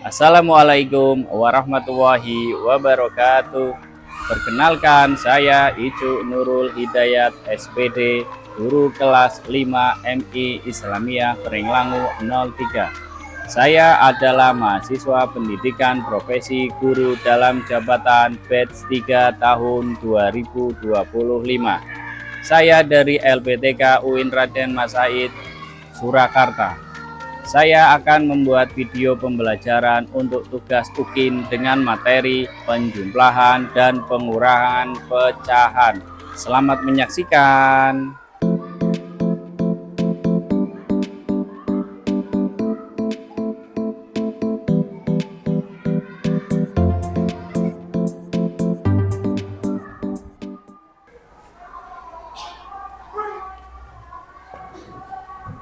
Assalamualaikum warahmatullahi wabarakatuh. Perkenalkan, saya Icu Nurul Hidayat SPD, guru kelas 5 MI Islamiyah Pringlangu 03. Saya adalah mahasiswa pendidikan profesi guru dalam jabatan batch 3 tahun 2025. Saya dari LPTK UIN Raden Mas Said, Surakarta. Saya akan membuat video pembelajaran untuk tugas UKIN dengan materi penjumlahan dan pengurangan pecahan. Selamat menyaksikan.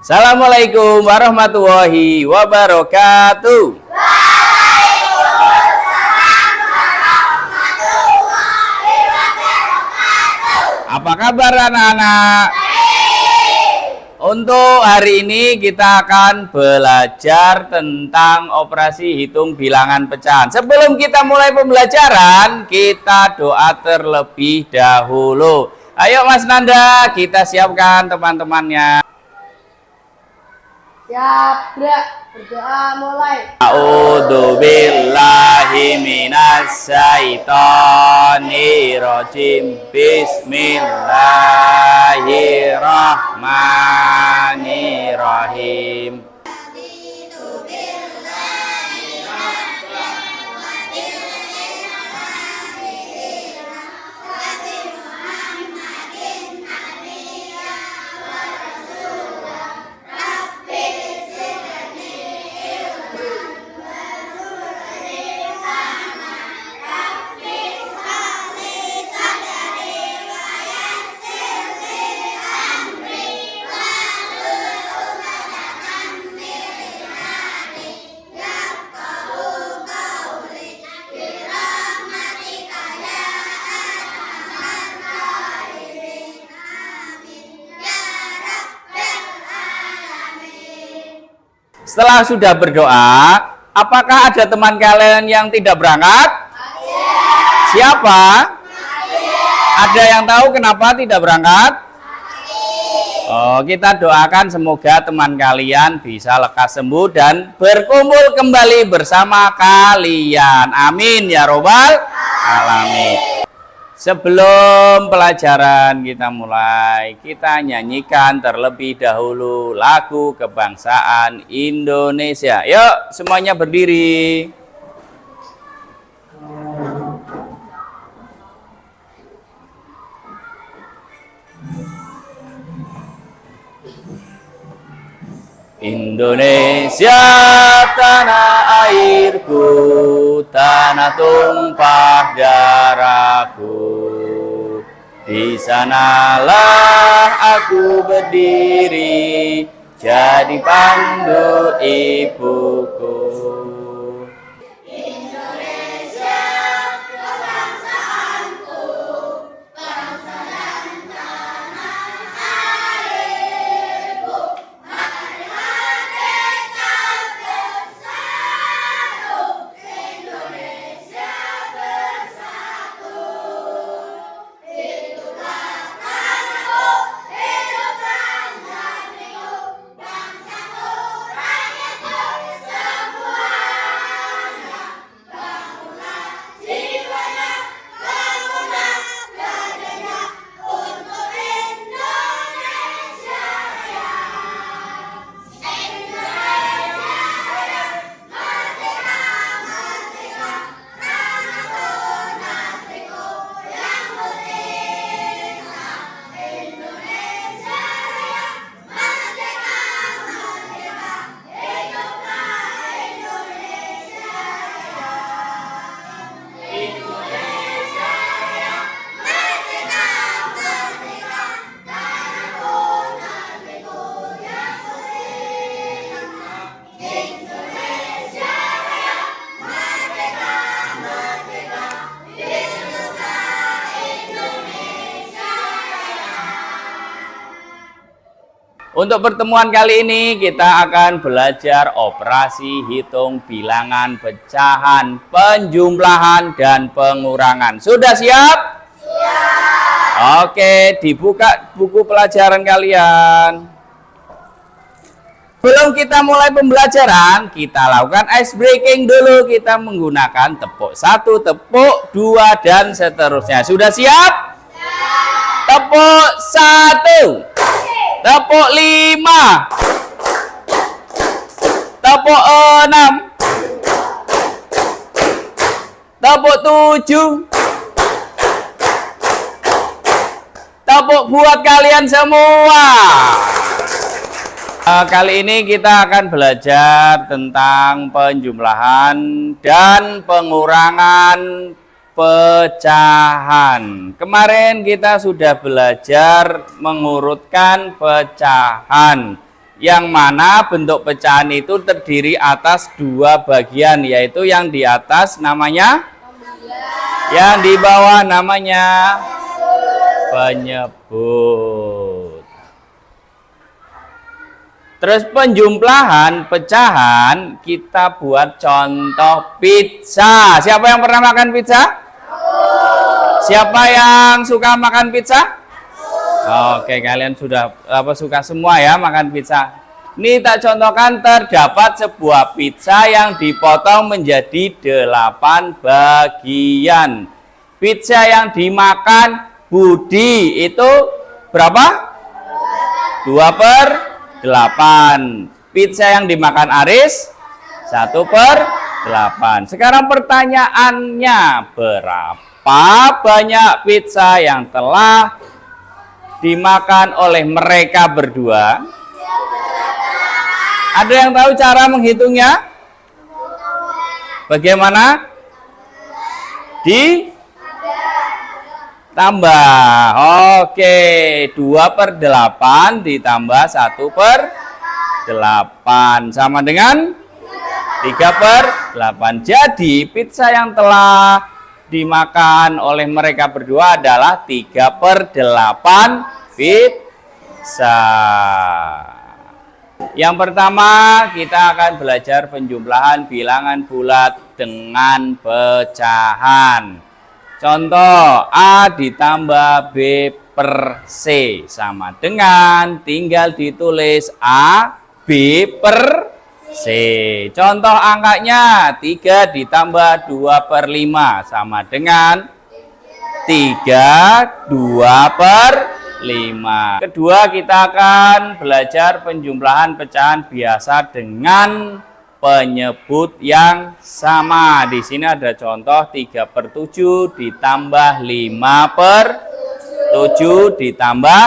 Assalamualaikum warahmatullahi wabarakatuh. Apa kabar anak-anak? Untuk hari ini kita akan belajar tentang operasi hitung bilangan pecahan. Sebelum kita mulai pembelajaran, kita doa terlebih dahulu. Ayo Mas Nanda, kita siapkan teman-temannya. Siap, berdoa mulai. A'udzu billahi minas syaitonir rajim. Bismillahirrahmanirrahim. Setelah sudah berdoa, apakah ada teman kalian yang tidak berangkat? Siapa? Ada yang tahu kenapa tidak berangkat? Oh, kita doakan semoga teman kalian bisa lekas sembuh dan berkumpul kembali bersama kalian. Amin ya robbal alamin. Sebelum pelajaran kita mulai, kita nyanyikan terlebih dahulu lagu kebangsaan Indonesia. Yuk, semuanya berdiri. Indonesia tanah airku, tanah tumpah darahku. Di sanalah aku berdiri, jadi pandu ibuku. Untuk pertemuan kali ini kita akan belajar operasi hitung bilangan pecahan, penjumlahan, dan pengurangan. Sudah siap? Siap. Oke, dibuka buku pelajaran kalian. Sebelum kita mulai pembelajaran, kita lakukan ice breaking dulu. Kita menggunakan tepuk 1, tepuk 2, dan seterusnya. Sudah siap? Siap. Tepuk 1. Tepuk 5. Tepuk 6. Tepuk 7. Tepuk buat kalian semua. Kali ini kita akan belajar tentang penjumlahan dan pengurangan pecahan. Kemarin kita sudah belajar mengurutkan pecahan, yang mana bentuk pecahan itu terdiri atas 2 bagian, yaitu yang di atas namanya yang di bawah namanya penyebut. Terus penjumlahan pecahan kita buat contoh pizza. Siapa yang pernah makan pizza? Siapa yang suka makan pizza? Oke, kalian sudah suka semua ya makan pizza. Ini tak contohkan, terdapat sebuah pizza yang dipotong menjadi 8 bagian. Pizza yang dimakan Budi itu berapa? 2/8. Pizza yang dimakan Aris 1/8. Sekarang pertanyaannya, berapa banyak pizza yang telah dimakan oleh mereka berdua? Ada yang tahu cara menghitungnya? Bagaimana? Tambah. Oke, 2/8 ditambah 1/8 sama dengan 3/8. Jadi pizza yang telah dimakan oleh mereka berdua adalah 3/8 pizza. Yang pertama, kita akan belajar penjumlahan bilangan bulat dengan pecahan. Contoh, A ditambah B/C sama dengan, tinggal ditulis A B/C. Contoh angkanya, 3 ditambah 2/5 sama dengan 3 2/5. Kedua, kita akan belajar penjumlahan pecahan biasa dengan penyebut yang sama. Di sini ada contoh 3/7 ditambah 5/7 ditambah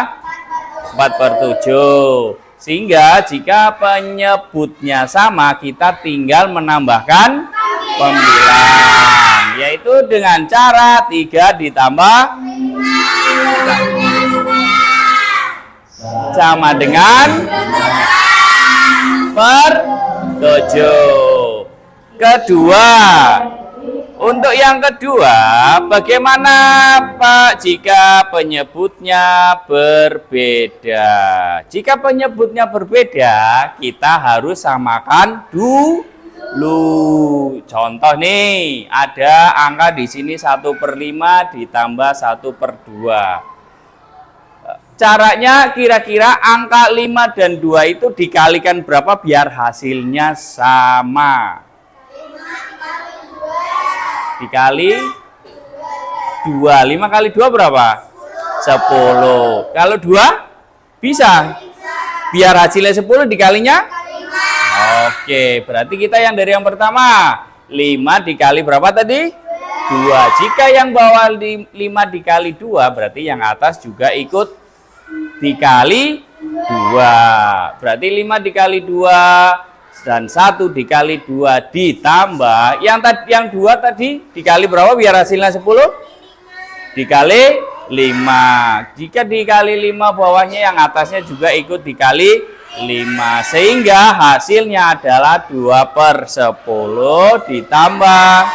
4/7. Sehingga jika penyebutnya sama, kita tinggal menambahkan pembilang, yaitu dengan cara 3 ditambah sama dengan 7. Kedua, untuk yang kedua, bagaimana Pak jika penyebutnya berbeda? Jika penyebutnya berbeda, kita harus samakan dulu. Contoh nih, ada angka di sini 1/5 ditambah 1/2. Caranya kira-kira angka 5 dan 2 itu dikalikan berapa biar hasilnya sama? Dikali 2. 5 kali 2 berapa? 10. Kalau 2 bisa? Biar hasilnya 10 dikalinya? Oke, berarti kita yang dari yang pertama. 5 dikali berapa tadi? 2. Jika yang bawah 5 dikali 2, berarti yang atas juga ikut dikali 2. Berarti 5 dikali 2 dan 1 dikali 2 ditambah yang 2 tadi dikali berapa biar hasilnya 10? Dikali 5. Jika dikali 5 bawahnya yang atasnya juga ikut dikali 5, sehingga hasilnya adalah 2/10 ditambah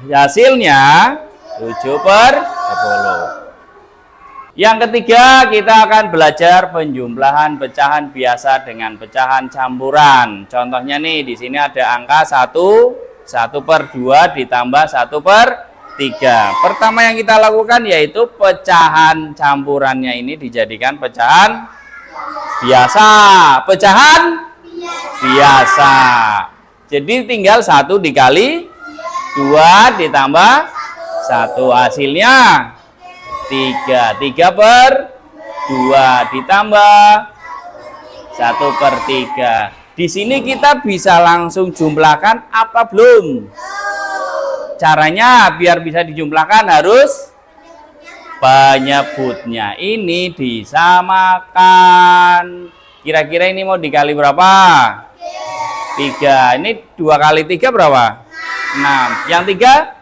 hasilnya 7/10. Yang ketiga, kita akan belajar penjumlahan pecahan biasa dengan pecahan campuran. Contohnya nih, di sini ada angka 1/2 ditambah 1/3. Pertama yang kita lakukan yaitu pecahan campurannya ini dijadikan pecahan biasa. Pecahan biasa. Jadi tinggal 1 dikali 2 ditambah 1. Hasilnya 3. 3/2 ditambah 1/3. Di sini kita bisa langsung jumlahkan apa belum? Caranya biar bisa dijumlahkan harus penyebutnya ini disamakan. Kira-kira ini mau dikali berapa? 3. Ini 2 kali 3 berapa? 6. Yang 3?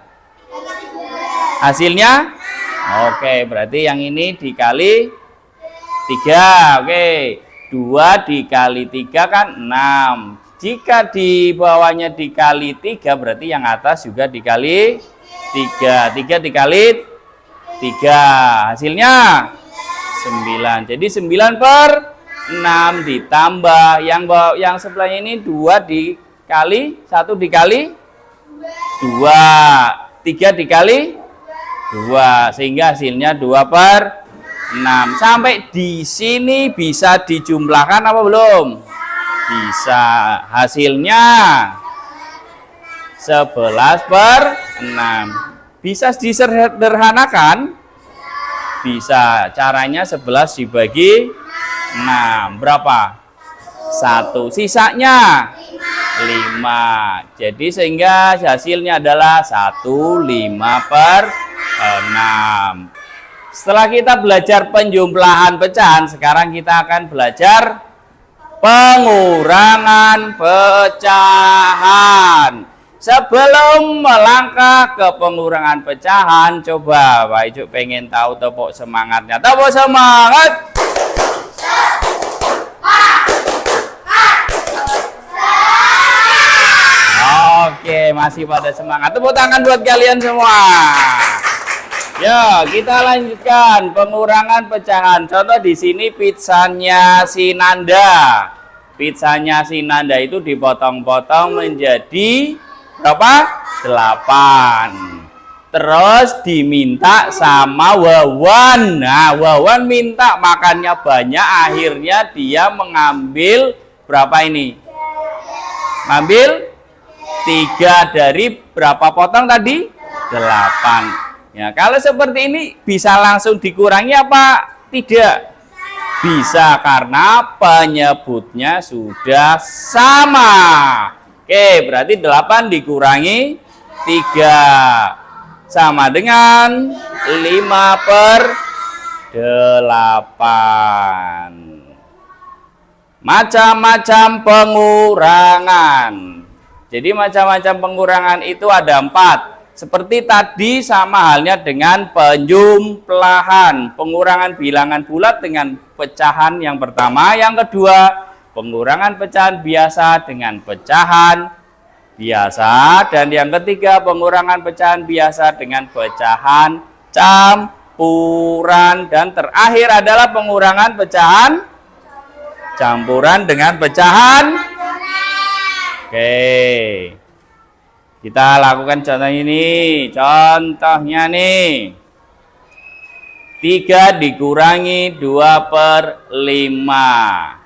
Hasilnya? Oke, berarti yang ini dikali 3. Oke, 2 dikali 3 kan 6. Jika di bawahnya dikali 3, berarti yang atas juga dikali 3. 3 dikali 3. Hasilnya 9. Jadi 9/6 ditambah yang sebelahnya ini 2 dikali 1 dikali 2. 3 dikali 2, sehingga hasilnya 2/6. Sampai di sini bisa dijumlahkan apa belum? Bisa. Hasilnya 11/6. Bisa disederhanakan? Bisa. Caranya 11 dibagi 6. Berapa? 1. Sisanya 5. Jadi sehingga hasilnya adalah 1/5/6. Setelah kita belajar penjumlahan pecahan, sekarang kita akan belajar pengurangan pecahan. Sebelum melangkah ke pengurangan pecahan, coba Pak Ijuk pengen tahu tepuk semangatnya. Tepuk semangat. Oke, masih pada semangat. Tepuk tangan buat kalian semua. Ya, kita lanjutkan pengurangan pecahan. Contoh di sini pizzanya si Nanda. Pizzanya si Nanda itu dipotong-potong menjadi berapa? 8. Terus diminta sama Wawan. Nah, Wawan minta makannya banyak, akhirnya dia mengambil berapa ini? Ngambil 3 dari berapa potong tadi? 8. Ya, kalau seperti ini bisa langsung dikurangi apa tidak? Bisa, karena penyebutnya sudah sama. Oke, berarti 8 dikurangi 3 sama dengan 5/8. Macam-macam pengurangan. Jadi macam-macam pengurangan itu ada 4. Seperti tadi sama halnya dengan penjumlahan. Pengurangan bilangan bulat dengan pecahan yang pertama. Yang kedua, pengurangan pecahan biasa dengan pecahan biasa. Dan yang ketiga, pengurangan pecahan biasa dengan pecahan campuran. Dan terakhir adalah pengurangan pecahan campuran dengan pecahan. Oke. Kita lakukan contoh ini. Contohnya nih. 3 dikurangi 2/5.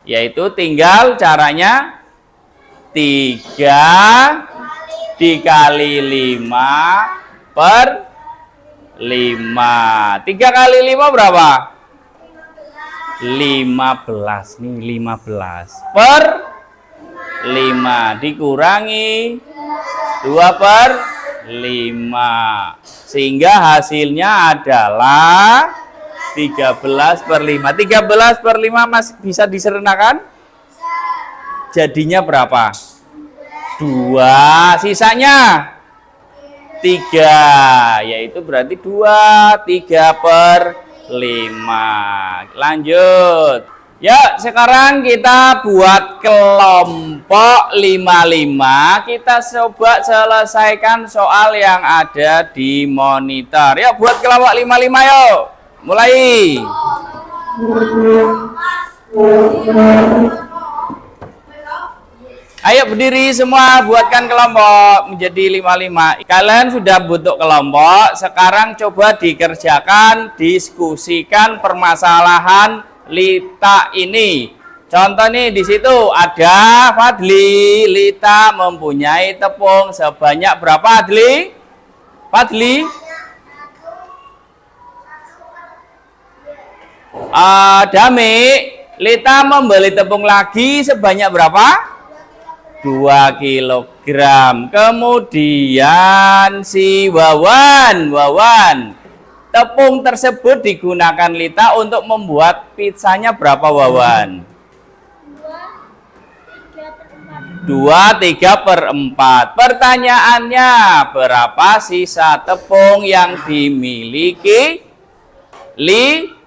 Yaitu tinggal caranya 3 dikali 5/5. 3 kali 5 berapa? 15. Nih 15 per 5 dikurangi 2/5, sehingga hasilnya adalah 13/5. 13/5 masih bisa disederhanakan? Jadinya berapa? 2, sisanya 3, yaitu berarti 2, 3/5. Lanjut. Ya, sekarang kita buat kelompok 55. Kita coba selesaikan soal yang ada di monitor. Ya, buat kelompok 55 yuk. Mulai. Ayo berdiri semua, buatkan kelompok menjadi 5-5. Kalian sudah bentuk kelompok, sekarang coba dikerjakan, diskusikan permasalahan Lita ini. Contoh nih di situ ada Fadli, Lita mempunyai tepung sebanyak berapa, Fadli? Fadli? Dami, Lita membeli tepung lagi sebanyak berapa? 2 kilogram. Kemudian si Wawan, tepung tersebut digunakan Lita untuk membuat pizzanya berapa, Wawan? 2/3/4. Pertanyaannya, berapa sisa tepung yang dimiliki Lita?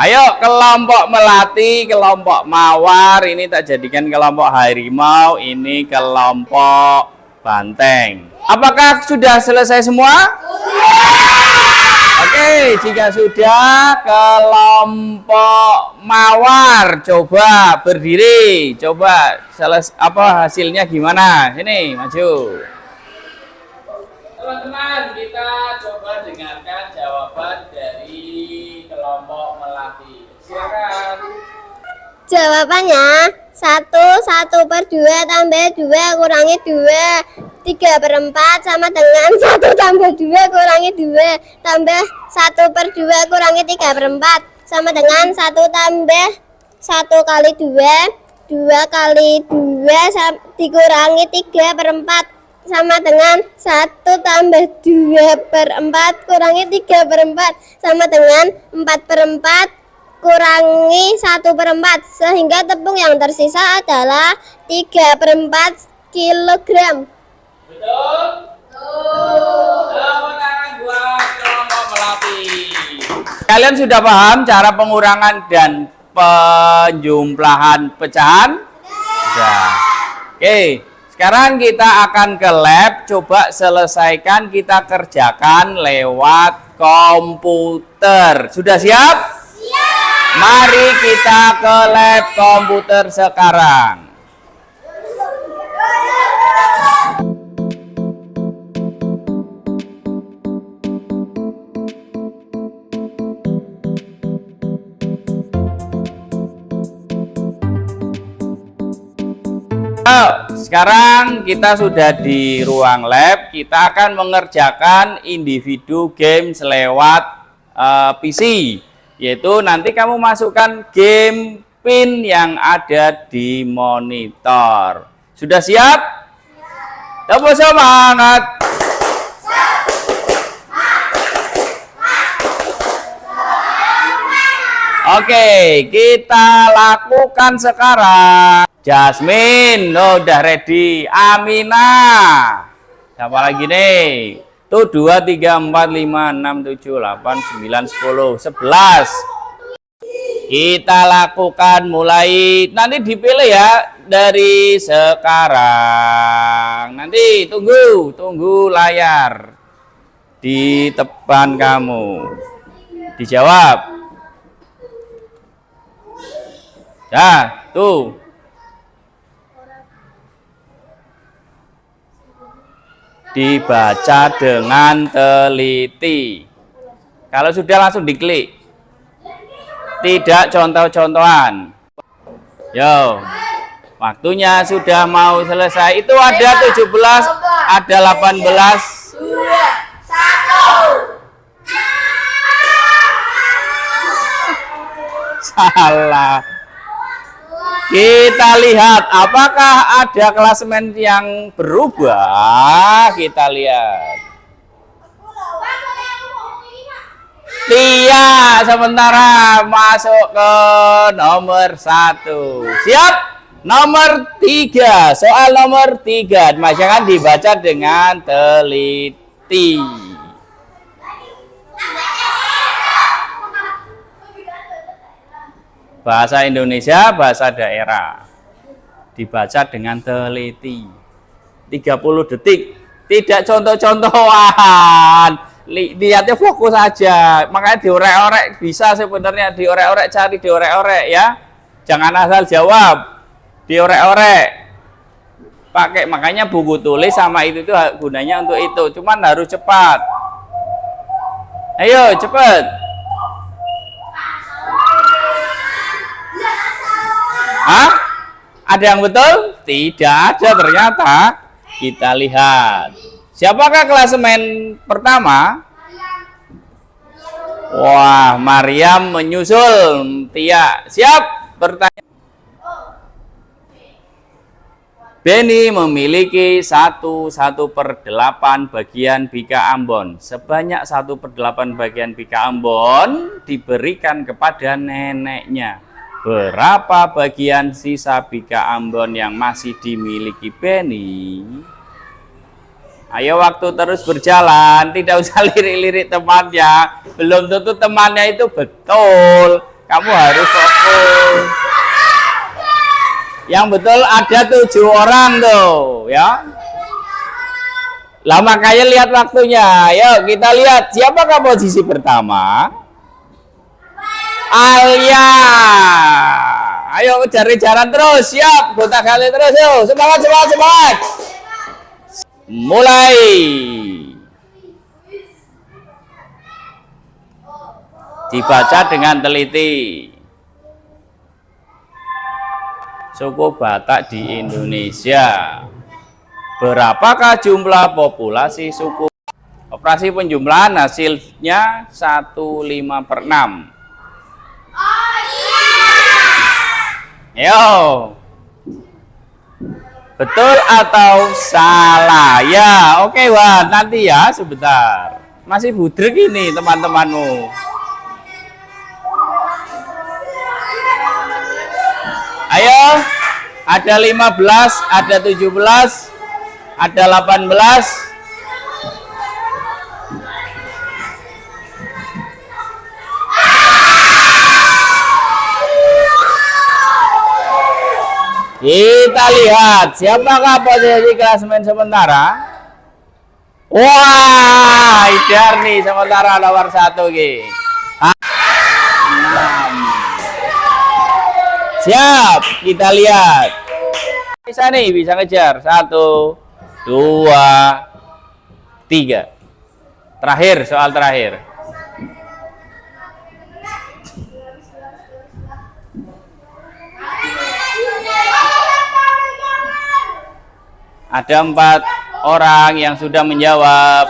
Ayo kelompok melati, kelompok mawar, ini tak jadikan kelompok harimau, ini kelompok banteng. Apakah sudah selesai semua? Oke, jika sudah, kelompok mawar coba berdiri, coba hasilnya gimana? Sini, maju. Teman-teman, kita coba dengarkan jawaban dari kelompok melati. Silakan. Jawabannya 1/2 tambah 2 kurangi 2 3/4 sama dengan 1 tambah 2 kurangi 2 tambah 1/2 kurangi 3/4 sama dengan 1 tambah 1 kali 2 2 kali 2 dikurangi 3/4 sama dengan 1 tambah 2/4 kurangi 3/4 sama dengan 4/4 kurangi 1/4, sehingga tepung yang tersisa adalah 3/4 kilogram. Betul? Tepuk tangan buat kelompok melati. Kalian sudah paham cara pengurangan dan penjumlahan pecahan? Sudah. Oke, sekarang kita akan ke lab. Coba selesaikan, kita kerjakan lewat komputer. Sudah siap? Mari kita ke lab komputer sekarang. Sekarang kita sudah di ruang lab. Kita akan mengerjakan individu games lewat PC. Yaitu nanti kamu masukkan game pin yang ada di monitor. Sudah siap? Tepuk semangat. Oke, kita lakukan sekarang. Jasmine, udah ready. Amina. Siapa lagi nih? Tuh 2, 3, 4, 5, 6, 7, 8, 9, 10, 11. Kita lakukan mulai. Nanti dipilih ya dari sekarang. Nanti tunggu layar di depan kamu. Dijawab. Nah, tuh. Dibaca dengan teliti. Kalau sudah langsung diklik. Tidak contoh-contohan. Yo, waktunya sudah mau selesai. Itu ada 17, ada 18. 2, 1. Salah. Kita lihat apakah ada klasemen yang berubah. Kita lihat. Tia sementara masuk ke nomor 1. Siap? Nomor 3. Soal nomor 3. Jangan dibaca dengan teliti. Bahasa Indonesia, bahasa daerah. Dibaca dengan teliti. 30 detik. Tidak contoh-contohan. Lihatnya fokus aja, makanya diorek-orek bisa sebenarnya, diorek-orek, cari diorek-orek ya, jangan asal jawab, diorek-orek pakai, makanya buku tulis sama itu tuh gunanya untuk itu, cuman harus cepat. Ayo cepet. Hah? Ada yang betul? Tidak ada ternyata. Kita lihat. Siapakah klasemen pertama? Wah, Maryam menyusul Tia. Siap? Bertanya. Beni memiliki 1/8 bagian bika Ambon. Sebanyak 1/8 bagian bika Ambon diberikan kepada neneknya. Berapa bagian sisa bika Ambon yang masih dimiliki Beni? Ayo waktu terus berjalan, tidak usah lirik-lirik temannya. Belum tentu temannya itu betul. Kamu harus fokus. Yang betul ada 7 orang tuh, ya. Lah makanya lihat waktunya. Ayo kita lihat siapakah posisi pertama? Alia. Ayo cari jalan terus, siap. Buta kali terus, yuk. Semangat, semangat, semangat. Mulai. Dibaca dengan teliti. Suku Batak di Indonesia. Berapakah jumlah populasi suku? Operasi penjumlahan hasilnya 1/5/6. Yo. Betul atau salah? Ya, oke Wan, nanti ya sebentar. Masih budrek ini teman-temanmu. Ayo, ada 15, ada 17, ada 18. Kita lihat siapakah posisi klasemen sementara. Wah, Idar nih sementara nomor 1 G. 6. Siap, kita lihat. Bisa nih, bisa ngejar. 1, 2, 3. Terakhir, soal terakhir. Ada 4 orang yang sudah menjawab.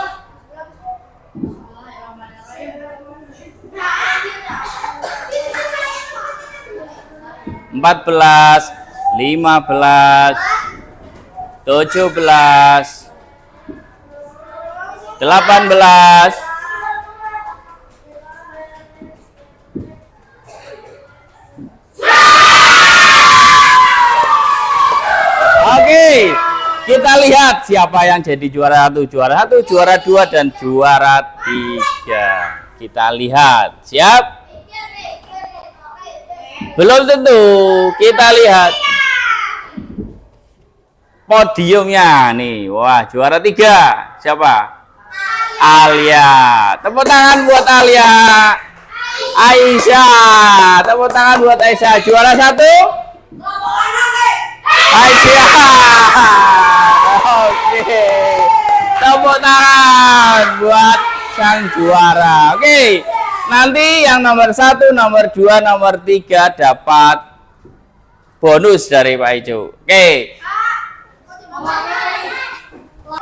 14, 15, 17, 18. Oke, kita lihat siapa yang jadi juara 1, juara 1, juara 2, dan juara 3. Kita lihat, siap? Belum tentu, kita lihat podiumnya nih. Wah, juara 3 siapa? Alia. Tepuk tangan buat Alia. Aisyah. Tepuk tangan buat Aisyah. Juara 1 Aisyah. Oke. Tepuk tangan buat sang juara. Oke. Nanti yang nomor 1, nomor 2, nomor 3 dapat bonus dari Pak Ijo. Oke.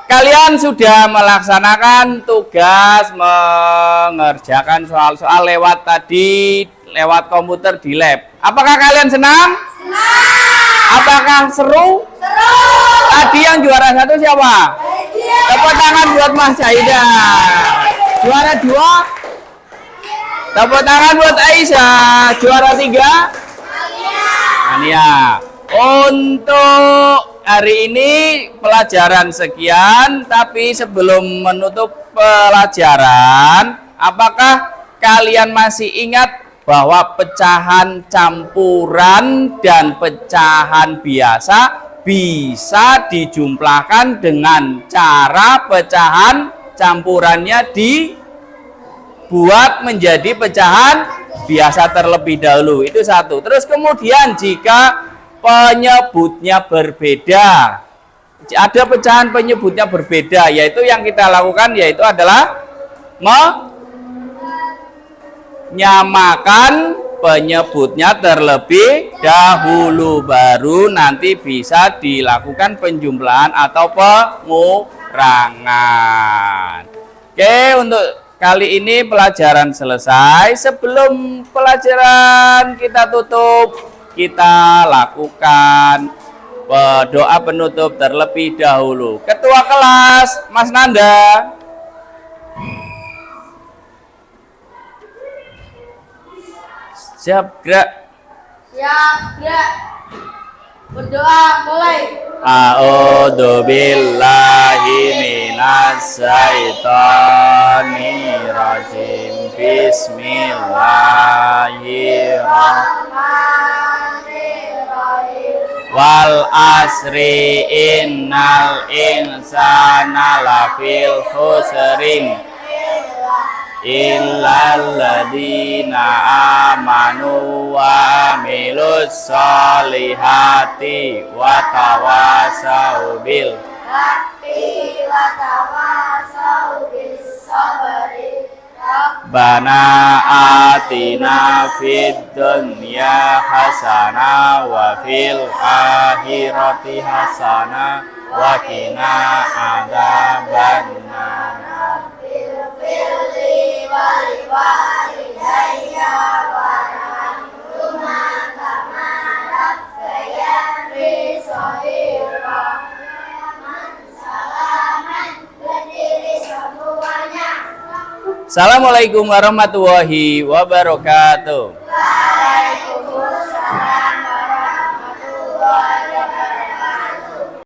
Kalian sudah melaksanakan tugas mengerjakan soal-soal lewat komputer di lab. Apakah kalian senang? Senang. Apakah seru? Seru. Tadi yang juara 1 siapa? Tepuk tangan buat Mas Jaida. Juara 2? Tepuk tangan buat Aisyah. Juara 3? Ania. Untuk hari ini pelajaran sekian, tapi sebelum menutup pelajaran, apakah kalian masih ingat bahwa pecahan campuran dan pecahan biasa bisa dijumlahkan dengan cara pecahan campurannya buat menjadi pecahan biasa terlebih dahulu. Itu satu. Terus kemudian jika penyebutnya berbeda, ada pecahan penyebutnya berbeda, yaitu yang kita lakukan yaitu adalah menyamakan penyebutnya terlebih dahulu, baru nanti bisa dilakukan penjumlahan atau pengurangan. Oke, untuk kali ini pelajaran selesai. Sebelum pelajaran kita tutup, kita lakukan doa penutup terlebih dahulu. Ketua kelas, Mas Nanda. Siap, gerak. Siap, gerak. Berdoa, mulai. A'udzu billahi minas syaitonir rajim. Bismillahirrahmanirrahim. Wal asri innal insana lafil khusrin illal ladzina amanu wa amilus solihati wa tawasau bil Haqqi wa tawasau bis sabri. Rabbana atina fid dunya hasanah wa fil akhirati hasanah wa qina adzabannar. Firli wali walidayya warhamhuma kama rabbayani shaghira. Salaman berdiri semuanya. Assalamualaikum warahmatullahi wabarakatuh.